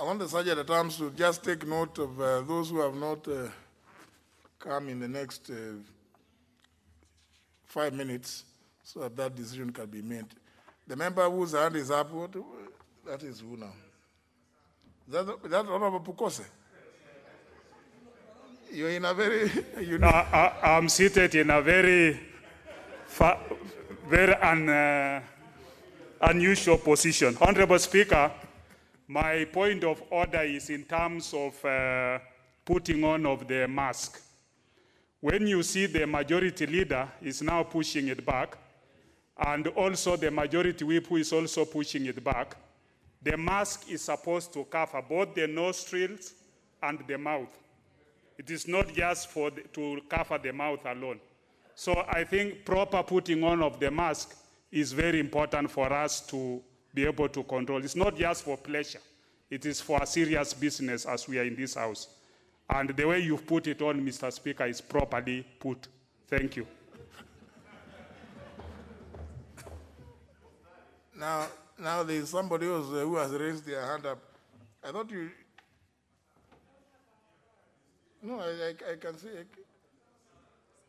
want the Sergeant at Arms to just take note of those who have not come in the next 5 minutes so that that decision can be made. The member whose hand is up, that is who now? Is that Honorable Pukose? You're in a very I'm seated in a very unusual position. Honorable Speaker, my point of order is in terms of putting on of the mask. When you see the majority leader is now pushing it back, and also the majority whip who is also pushing it back, the mask is supposed to cover both the nostrils and the mouth. It is not just to cover the mouth alone. So I think proper putting on of the mask is very important for us to be able to control. It's not just for pleasure. It is for a serious business as we are in this house. And the way you've put it on, Mr. Speaker, is properly put. Thank you. Now there's somebody else who has raised their hand up. I thought you... No, I can see...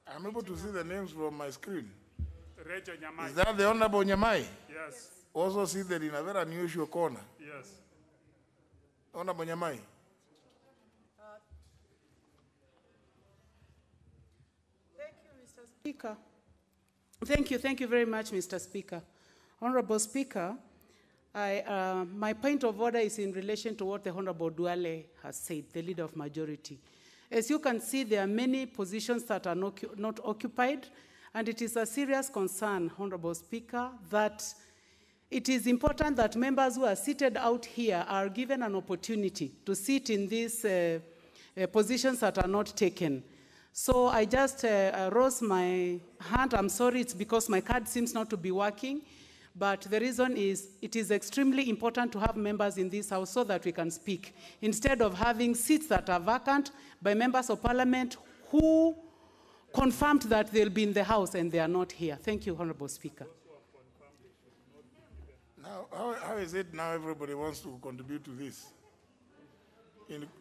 I'm able to see the names from my screen. Is that the Honorable Nyamai? Yes. Also seated in a very unusual corner. Yes. Honorable Nyamai. Thank you, Mr. Speaker. Thank you very much, Mr. Speaker. Honorable Speaker, my point of order is in relation to what the Honorable Duale has said, the leader of majority. As you can see, there are many positions that are not occupied, and it is a serious concern, Honorable Speaker, that it is important that members who are seated out here are given an opportunity to sit in these positions that are not taken. So I just rose my hand. I'm sorry, it's because my card seems not to be working. But the reason is it is extremely important to have members in this house so that we can speak, instead of having seats that are vacant by members of parliament who confirmed that they'll be in the house and they are not here. Thank you, Honorable Speaker. Now, how is it now everybody wants to contribute to this,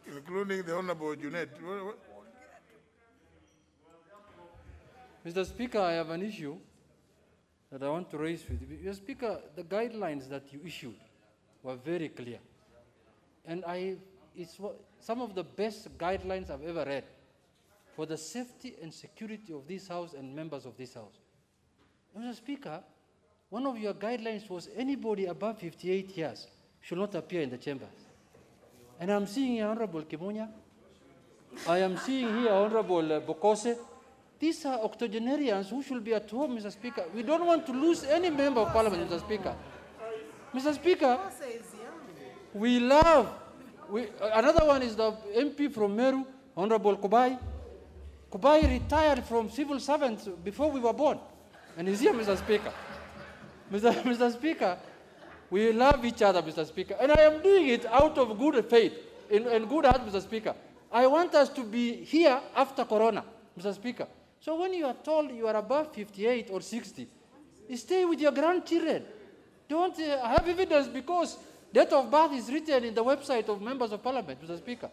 including the Honorable Junet? Mr. Speaker, I have an issue that I want to raise with you. Mr. Speaker, the guidelines that you issued were very clear. And it's some of the best guidelines I've ever read for the safety and security of this House and members of this House. Mr. Speaker, one of your guidelines was anybody above 58 years should not appear in the chambers. And I'm seeing here Honorable Kimunya. I am seeing here Honorable Bokose. These are octogenarians who should be at home, Mr. Speaker. We don't want to lose any member of parliament, Mr. Speaker. Mr. Speaker, we love... another one is the MP from Meru, Honorable Kubai. Kubai retired from civil servants before we were born. And he's here, Mr. Speaker. Mr. Speaker, we love each other, Mr. Speaker. And I am doing it out of good faith and good heart, Mr. Speaker. I want us to be here after Corona, Mr. Speaker. So when you are told you are above 58 or 60, stay with your grandchildren. Don't have evidence because date of birth is written in the website of members of parliament, Mr. Speaker.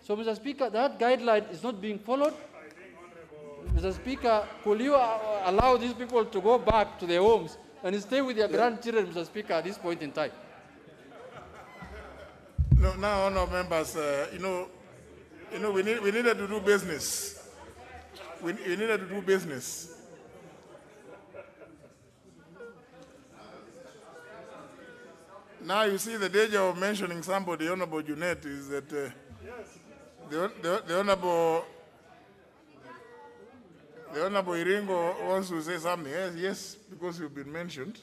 So, Mr. Speaker, that guideline is not being followed. Mr. Speaker, could you allow these people to go back to their homes and stay with their grandchildren, Mr. Speaker, at this point in time? No, now, honourable members, we needed to do business. We needed to do business. Now you see the danger of mentioning somebody, Honorable Junet, is that the Honorable Iringo wants to say something. Yes, because you've been mentioned.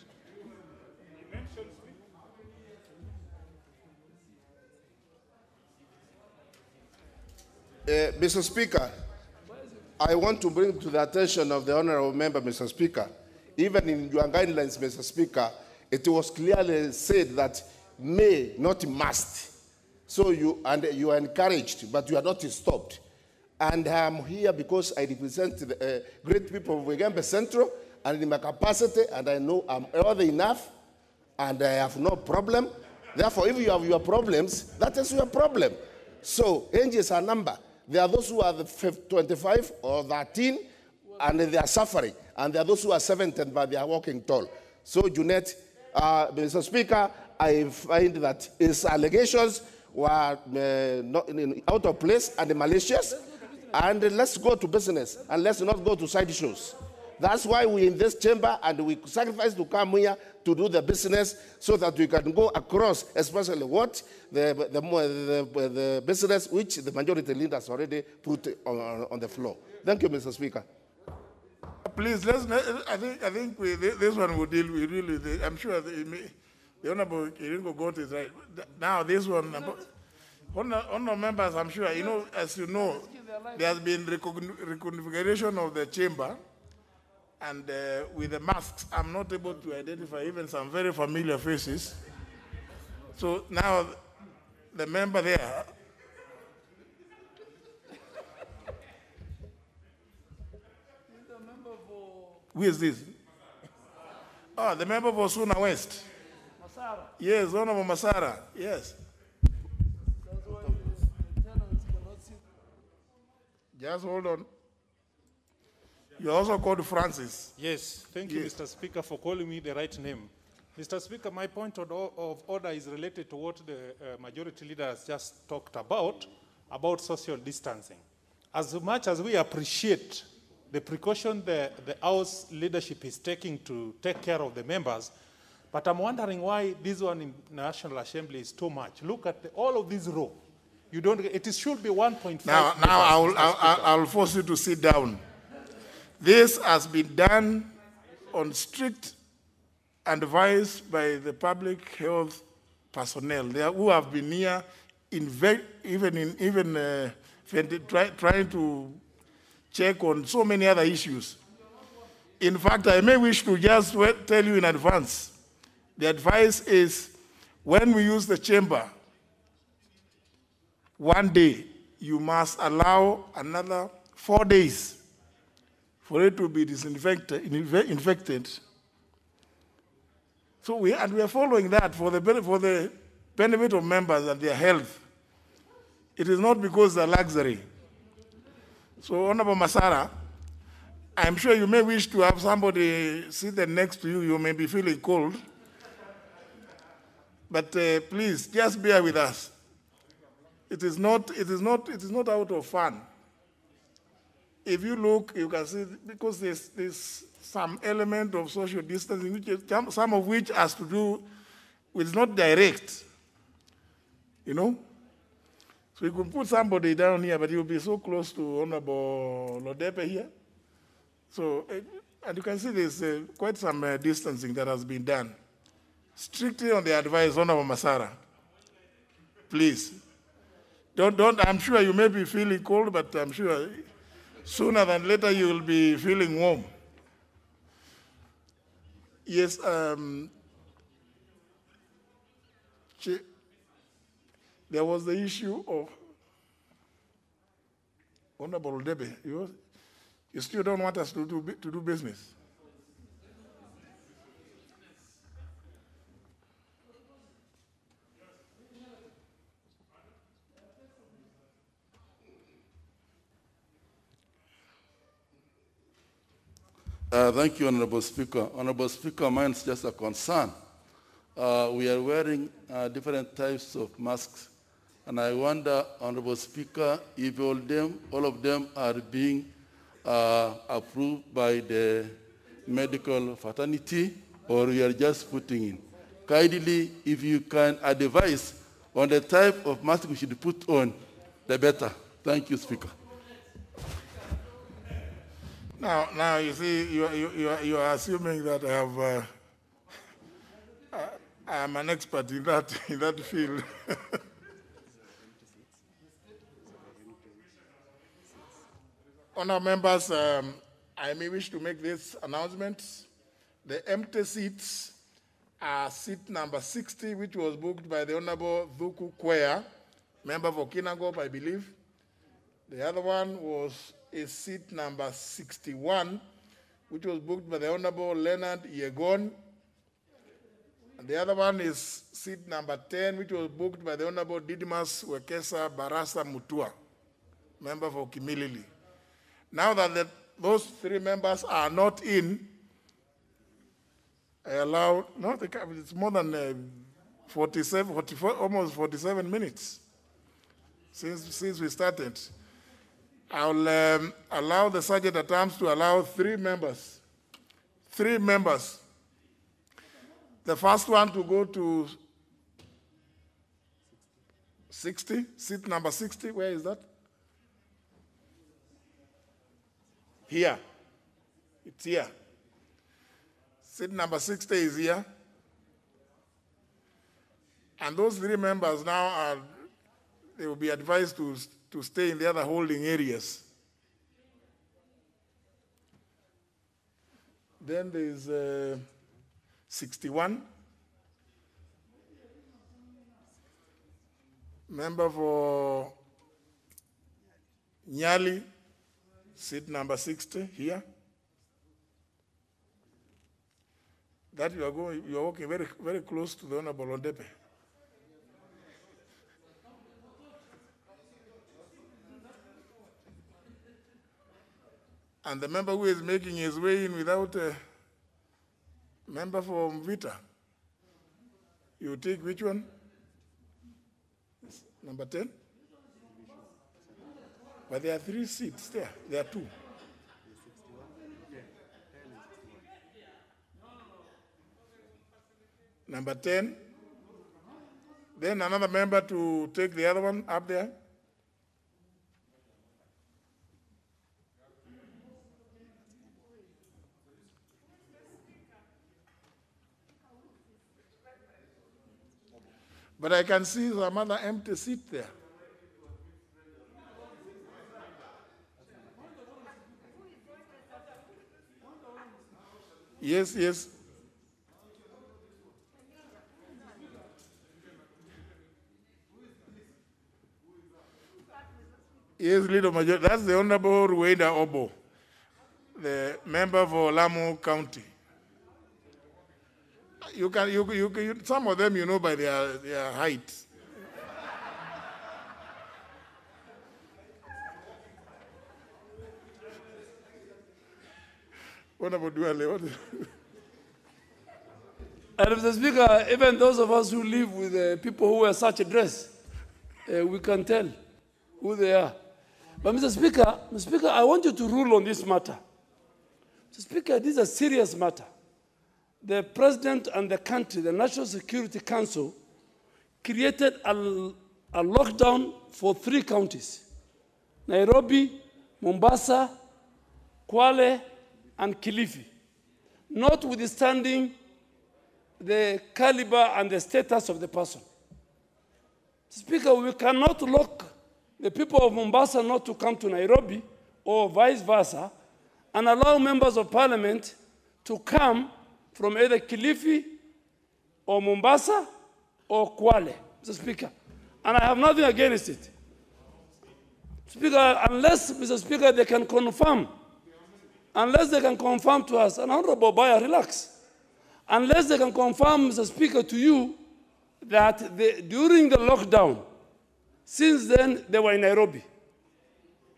Mr. Speaker, I want to bring to the attention of the honorable member, Mr. Speaker, even in your guidelines, Mr. Speaker, it was clearly said that may, not must. So you are encouraged, but you are not stopped. And I am here because I represent the great people of Wegembe Central, and in my capacity, and I know I'm elder enough, and I have no problem. Therefore, if you have your problems, that is your problem. So, age is a number. There are those who are 25 or 13 and they are suffering. And there are those who are 17 but they are walking tall. So, Junet, Mr. Speaker, I find that his allegations were not out of place and malicious. And let's go to business and let's not go to side issues. That's why we're in this chamber and we sacrifice to come here to do the business so that we can go across, especially what the business which the majority leaders already put on the floor. Thank you, Mr. Speaker. Please, I think this one will deal with really, I'm sure the Honorable Iringo got it right. Now this one, Honorable members, I'm sure, as you know, there has been reconfiguration of the chamber. And with the masks, I'm not able to identify even some very familiar faces. So now the member there. Who is this? Oh, the member for Suna West. Masara. Yes, Honorable Masara. Yes. That's why the tenants cannot see. Just hold on. You also called Francis. Yes, thank you, Mr. Speaker, for calling me the right name. Mr. Speaker, my point of order is related to what the majority leader has just talked about social distancing. As much as we appreciate the precaution the House leadership is taking to take care of the members, but I'm wondering why this one in National Assembly is too much. Look at all of this row. You don't. It should be 1.5. Now I'll force you to sit down. This has been done on strict advice by the public health personnel who have been here, trying to check on so many other issues. In fact, I may wish to just tell you in advance, the advice is when we use the chamber, one day you must allow another 4 days for it to be infected. So we are following that for the benefit of members and their health. It is not because it's a luxury. So, Honorable Masara, I'm sure you may wish to have somebody seated next to you. You may be feeling cold. But please, just bear with us. It is not out of fun. If you look, you can see, because there's some element of social distancing, some of which has to do with not direct, So you could put somebody down here, but you'll be so close to Honorable Lodepe here. So, and you can see there's quite some distancing that has been done. Strictly on the advice, Honorable Masara. Please. Don't, I'm sure you may be feeling cold, but I'm sure sooner than later you will be feeling warm. Yes, there was the issue of Honorable Debe. You still don't want us to do business. Thank you, Honorable Speaker. Honorable Speaker, mine is just a concern. We are wearing different types of masks, and I wonder, Honorable Speaker, if all of them are being approved by the medical fraternity, or we are just putting in. Kindly, if you can advise on the type of mask we should put on, the better. Thank you, Speaker. Now you see, you are assuming that I am an expert in that field. Honourable members, I may wish to make this announcement. The empty seats are seat number 60, which was booked by the Honourable Thuku Kwea, member for Kinangop, I believe. The other one is seat number 61, which was booked by the Honorable Leonard Yegon. And the other one is seat number 10, which was booked by the Honorable Didymus Wekesa Barasa Mutua, member for Kimilili. Now that those 3 members are not in, I allow, no, it's more than 47, 44, almost 47 minutes since we started. I'll allow the Sergeant at Arms to allow 3 members. 3 members. The first one to go to 60, seat number 60, where is that? Here. It's here. Seat number 60 is here. And those 3 members now they will be advised to stay in the other holding areas. Then there's 61. Member for Nyali, seat number 60 here. That you are walking very, very close to the Honorable Ondepe. And the member who is making his way in without a member from Vita, you take which one? Number 10? But there are 3 seats there. There are 2. Number 10. Then another member to take the other one up there. But I can see some other empty seat there. Yes, yes. Yes, Leader Major. That's the Honorable Rueda Obo, the member for Lamu County. Some of them you know by their height. Honorable Duale, what is And Mr. Speaker, even those of us who live with people who wear such a dress, we can tell who they are. But Mr. Speaker, I want you to rule on this matter. Mr. Speaker, this is a serious matter. The president and the country, the National Security Council, created a lockdown for 3 counties: Nairobi, Mombasa, Kwale, and Kilifi, notwithstanding the caliber and the status of the person. Speaker, we cannot lock the people of Mombasa not to come to Nairobi or vice versa and allow members of parliament to come from either Kilifi or Mombasa or Kwale, Mr. Speaker. And I have nothing against it. Speaker, unless, Mr. Speaker, they can confirm to us, and Honorable Baya, relax. Unless they can confirm, Mr. Speaker, to you that during the lockdown, since then they were in Nairobi.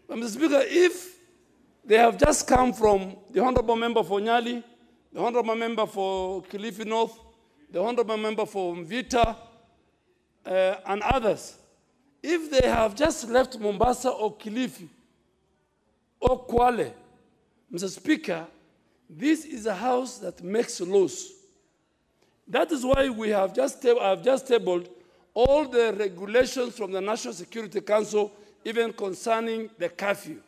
But Mr. Speaker, if they have just come from the Honorable Member for Nyali, the Honorable Member for Kilifi North, the Honorable Member for Mvita, and others, if they have just left Mombasa or Kilifi or Kwale, Mr. Speaker, this is a house that makes laws. That is why we have I've just tabled all the regulations from the National Security Council, even concerning the curfew.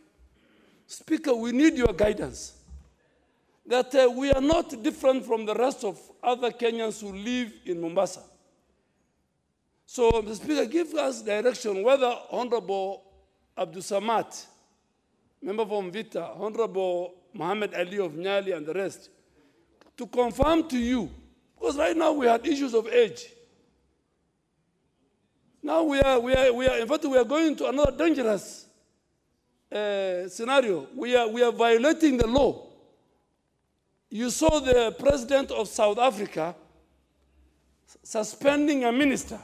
Speaker, we need your guidance. That we are not different from the rest of other Kenyans who live in Mombasa. So, Mr. Speaker, give us direction whether Honorable Abdul Samad, member from Vita, Honorable Muhammad Ali of Nyali and the rest, to confirm to you, because right now we had issues of age. Now in fact, we are going to another dangerous scenario. We are violating the law. You saw the president of South Africa suspending a minister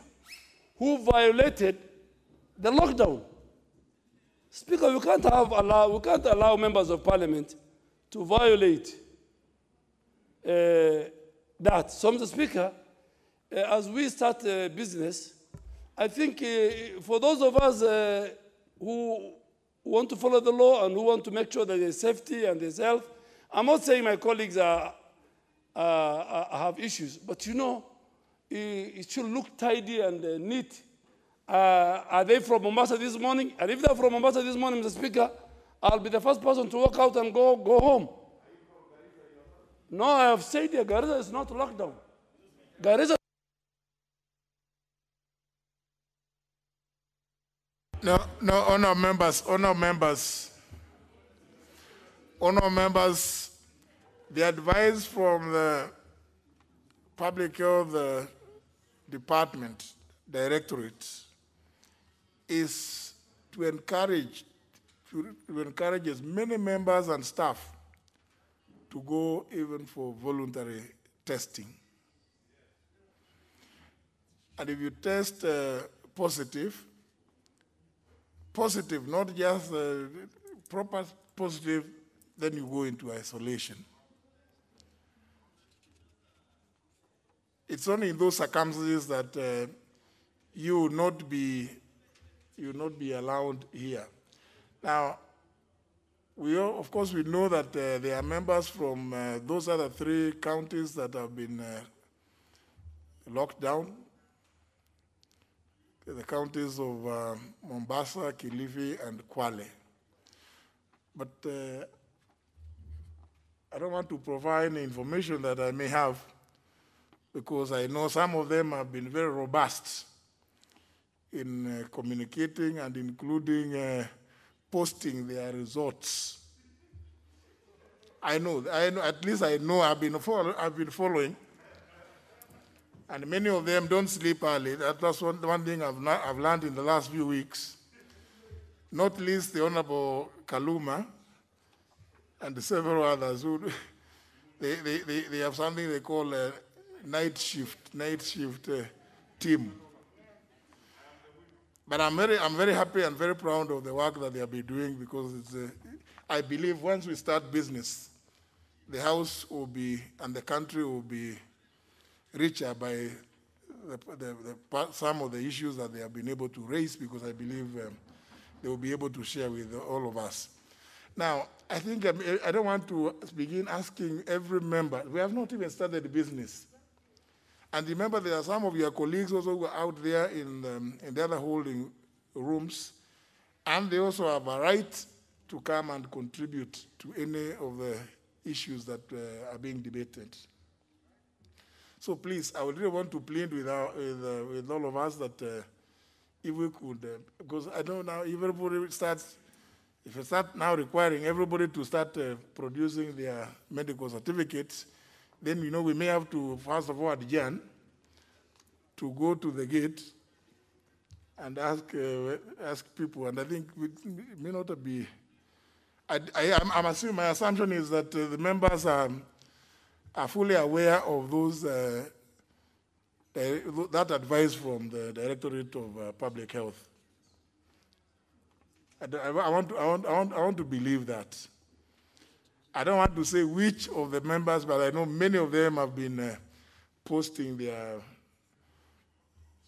who violated the lockdown. Speaker, we can't allow members of parliament to violate that. So, Mr. Speaker, as we start business, I think for those of us who want to follow the law and who want to make sure that there's safety and there's health, I'm not saying my colleagues have issues, but you know, it should look tidy and neat. Are they from Mombasa this morning? And if they're from Mombasa this morning, Mr. Speaker, I'll be the first person to walk out and go home. No, I have said here, Garissa is not lockdown. Garissa. No, honor members, the advice from the Public Health Department, Directorate, is to encourage as many members and staff to go even for voluntary testing. And if you test positive, not just proper positive, then you go into isolation. It's only in those circumstances that you will not be allowed here. Now, of course, we know that there are members from those other 3 counties that have been locked down. The counties of Mombasa, Kilifi, and Kwale. But I don't want to provide information that I may have, because I know some of them have been very robust in communicating and including posting their results. I know, at least I know, I've been following. And many of them don't sleep early. That's one thing I've learned in the last few weeks. Not least the Honorable Kaluma and several others who they have something they call a night shift team. But I'm very happy and very proud of the work that they have been doing, because I believe once we start business, the House will be and the country will be richer by some of the issues that they have been able to raise, because I believe they will be able to share with all of us. Now, I think I don't want to begin asking every member. We have not even started the business. And remember, there are some of your colleagues also who are out there in the other holding rooms, and they also have a right to come and contribute to any of the issues that are being debated. So please, I would really want to plead with all of us that if we could, because I know now if everybody starts, if you start now requiring everybody to start producing their medical certificates, then you know we may have to first of all adjourn to go to the gate and ask people. And I think it may not be. I'm assuming, my assumption is that the members are fully aware of those that advice from the Directorate of Public Health. I want to believe that. I don't want to say which of the members, but I know many of them have been posting their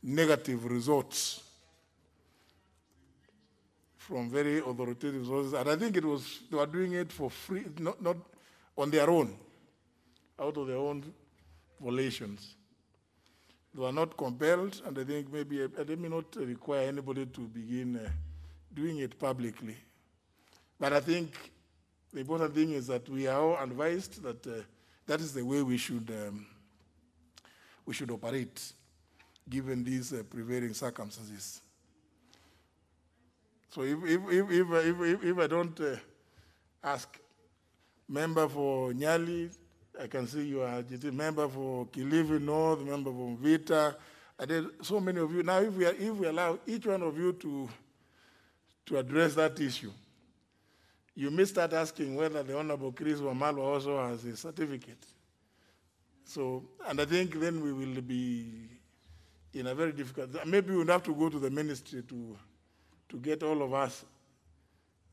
negative results from very authoritative sources. And I think they were doing it for free, not on their own, out of their own volitions. They were not compelled, and I think maybe they may not require anybody to begin doing it publicly. But I think the important thing is that we are all advised that that is the way we should operate, given these prevailing circumstances. So if I don't ask, member for Nyali, I can see you are member for Kilifi North, member for Mvita. So many of you. Now, if we allow each one of you to address that issue, you may start asking whether the Honorable Chris Wamalwa also has a certificate. So, and I think then we will be in a very difficult, maybe we'll have to go to the ministry to get all of us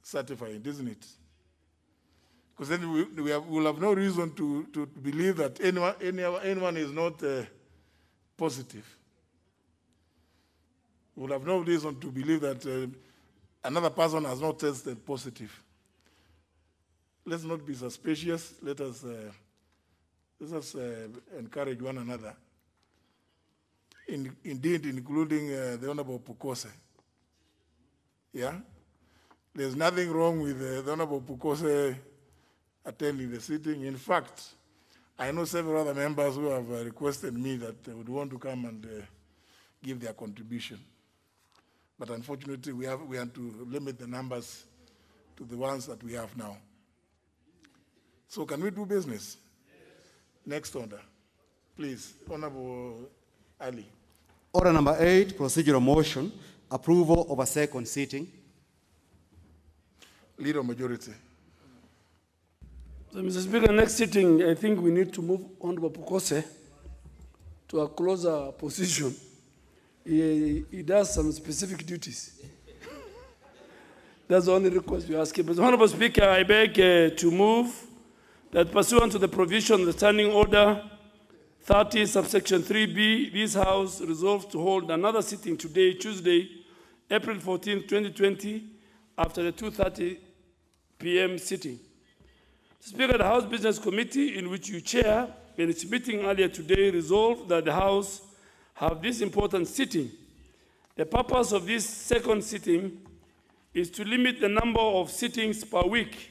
certified, isn't it? Because then we'll have no reason to believe that anyone is not positive. We'll have no reason to believe that another person has not tested positive. Let's not be suspicious. Let us encourage one another. Indeed, including the Honorable Pukose. Yeah? There's nothing wrong with the Honorable Pukose attending the sitting. In fact, I know several other members who have requested me that they would want to come and give their contribution. But unfortunately, we have to limit the numbers to the ones that we have now. So can we do business? Next order. Please, Honorable Ali. Order number 8, procedural motion, approval of a second sitting. Leader majority. So, Mr. Speaker, next sitting, I think we need to move Honorable Pukose to a closer position. He does some specific duties. That's the only request we ask him. But Honorable Speaker, I beg to move that pursuant to the provision of the Standing Order 30, subsection 3B, this House resolves to hold another sitting today, Tuesday, April 14, 2020, after the 2:30 p.m. sitting. Speaker, the House Business Committee, in which you chair, in its meeting earlier today, resolved that the House have this important sitting. The purpose of this second sitting is to limit the number of sittings per week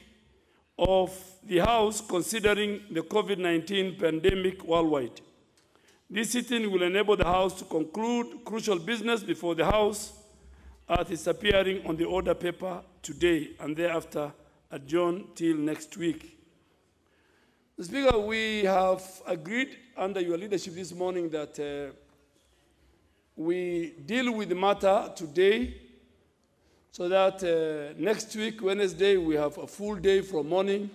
of the House considering the COVID-19 pandemic worldwide. This sitting will enable the House to conclude crucial business before the House as is appearing on the order paper today and thereafter adjourn till next week. Mr. Speaker, we have agreed under your leadership this morning that we deal with the matter today so that next week, Wednesday, we have a full day from morning,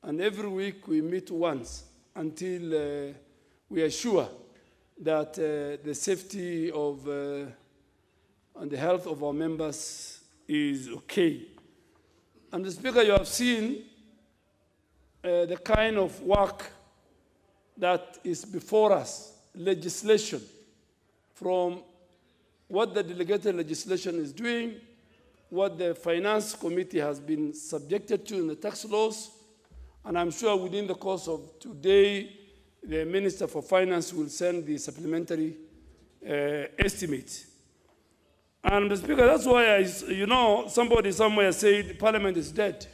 and every week we meet once until we are sure that the safety of and the health of our members is okay. And the Speaker, you have seen the kind of work that is before us, legislation, from what the delegated legislation is doing, what the Finance Committee has been subjected to in the tax laws, and I'm sure within the course of today, the Minister for Finance will send the supplementary estimates. And Mr. Speaker, that's why, somebody somewhere said Parliament is dead.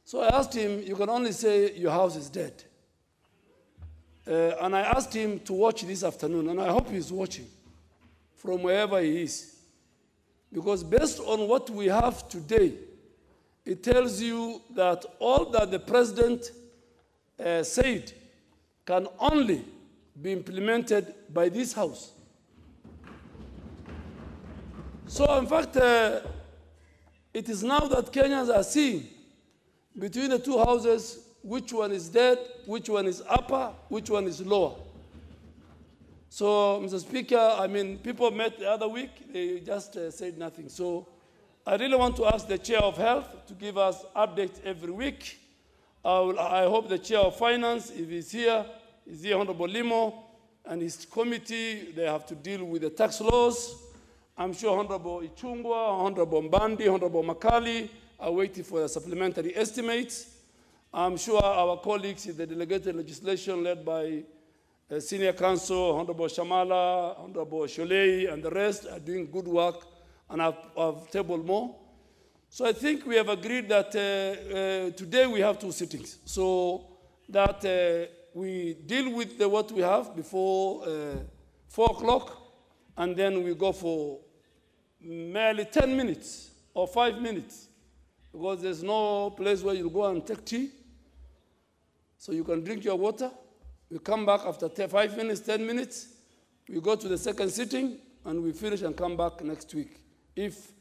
So I asked him, you can only say your house is dead. And I asked him to watch this afternoon, and I hope he's watching from wherever he is. Because based on what we have today, it tells you that all that the President said can only be implemented by this House. So in fact, it is now that Kenyans are seeing between the two houses which one is dead, which one is upper, which one is lower. So, Mr. Speaker, people met the other week, they just said nothing. So I really want to ask the Chair of Health to give us updates every week. I hope the Chair of Finance, if he's here, Honorable Limo, and his committee, they have to deal with the tax laws. I'm sure Honorable Ichungwa, Honorable Mbandi, Honorable Makali are waiting for the supplementary estimates. I'm sure our colleagues in the delegated legislation led by Senior Counsel, Honorable Shamala, Honorable Sholei, and the rest are doing good work, and I've tabled more. So I think we have agreed that today we have two sittings, so that we deal with what we have before 4 o'clock, and then we go for merely 10 minutes or 5 minutes, because there's no place where you go and take tea. So you can drink your water. We come back after 5 minutes, 10 minutes. We go to the second sitting, and we finish and come back next week. If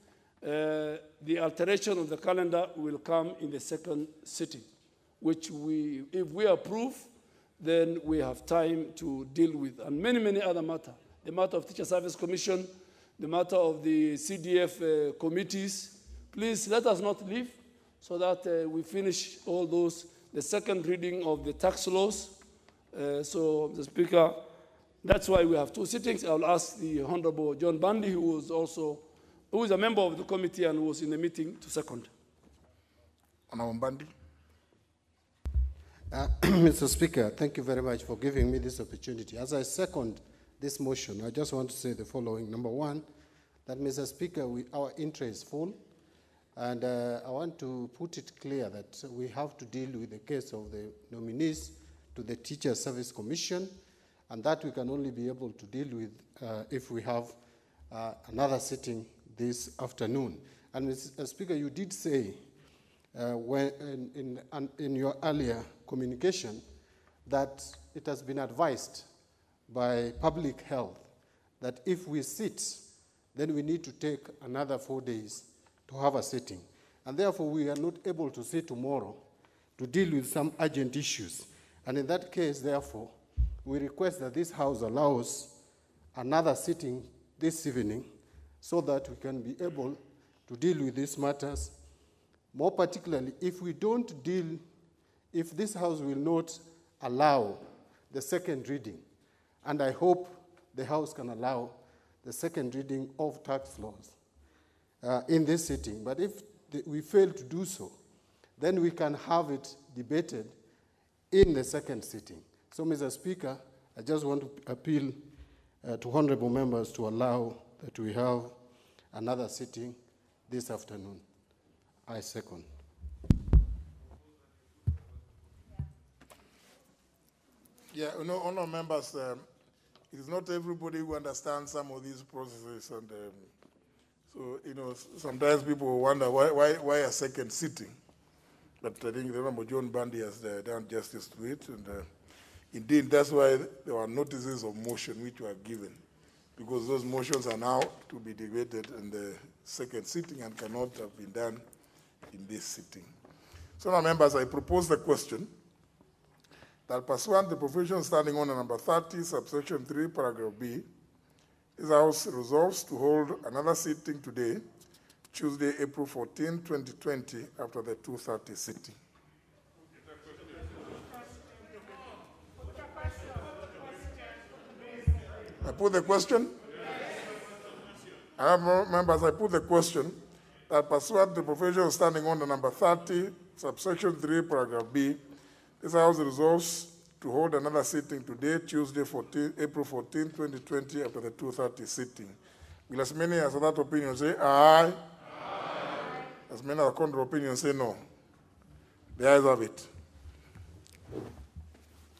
the alteration of the calendar will come in the second sitting, which if we approve, then we have time to deal with, and many, many other matters. The matter of Teacher Service Commission, the matter of the CDF committees. Please let us not leave so that we finish all those, the second reading of the tax laws. So, Mr. Speaker, that's why we have two sittings. I'll ask the Honorable John Bandy, who is a member of the committee and was in the meeting, to second. Honorable Bandy. Mr. Speaker, thank you very much for giving me this opportunity. As I second this motion, I just want to say the following. Number one, that, Mr. Speaker, our interest is full, and I want to put it clear that we have to deal with the case of the nominees to the Teacher Service Commission, and that we can only be able to deal with if we have another sitting this afternoon. And Mr. Speaker, you did say in your earlier communication that it has been advised by public health that if we sit, then we need to take another 4 days to have a sitting. And therefore, we are not able to sit tomorrow to deal with some urgent issues. And in that case, therefore, we request that this House allows another sitting this evening so that we can be able to deal with these matters. More particularly, if we don't deal, if this House will not allow the second reading, and I hope the House can allow the second reading of tax laws in this sitting. But if we fail to do so, then we can have it debated in the second sitting. So, Mr. Speaker, I just want to appeal to honorable members to allow that we have another sitting this afternoon. I second. Yeah, you know, honorable members, it is not everybody who understands some of these processes, and so, you know, sometimes people wonder why a second sitting. But I think the Honorable John Bandy has done justice to it, and indeed that's why there were notices of motion which were given, because those motions are now to be debated in the second sitting and cannot have been done in this sitting. So now, members, I propose the question that pursuant to the provision standing on number 30, subsection 3, paragraph B, this House resolves to hold another sitting today, Tuesday, April 14, 2020, after the 2:30 sitting. I put the question? Members, I put the question that pursuant to the provision standing on number 30, subsection 3, paragraph B, this House resolves to hold another sitting today, Tuesday, April 14, 2020, after the 2:30 sitting. Will as many as that opinion say aye? Aye. As many as contrary opinion say no. The ayes have it.